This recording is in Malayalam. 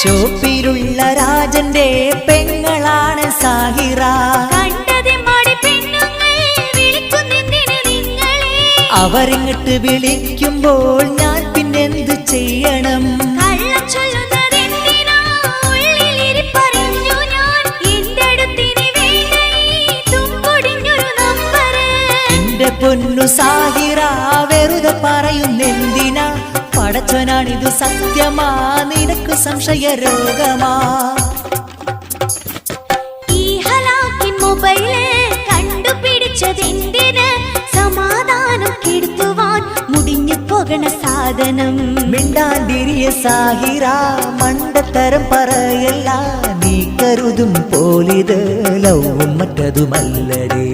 ഷോപ്പിലുള്ള രാജന്റെ പെങ്ങളാണ് സാഹിറ. അവരിങ്ങട്ട് വിളിക്കുമ്പോൾ ഞാൻ പിന്നെന്ത് ചെയ്യണം? എന്റെ പൊന്നു സാഹിറ വെറുതെ പറയുന്നെന്തിനാ? പടച്ചവനാണിതു സത്യമാ, നിനക്ക് സംശയ രോഗമാ? ഈ ഹലാക്കിൻ മൊബൈല് കണ്ടുപിടിച്ചതെന്തിന്? സമാധാനം കെടുത്തുവാൻ മുടിഞ്ഞു പോകണ സാധനം. മിണ്ടാണ്ടിരിയ സാഹിറ, മണ്ടത്തരം പറയല്ല. നീ കരുതും പോലിത് ലവും മറ്റതുമല്ലടേ.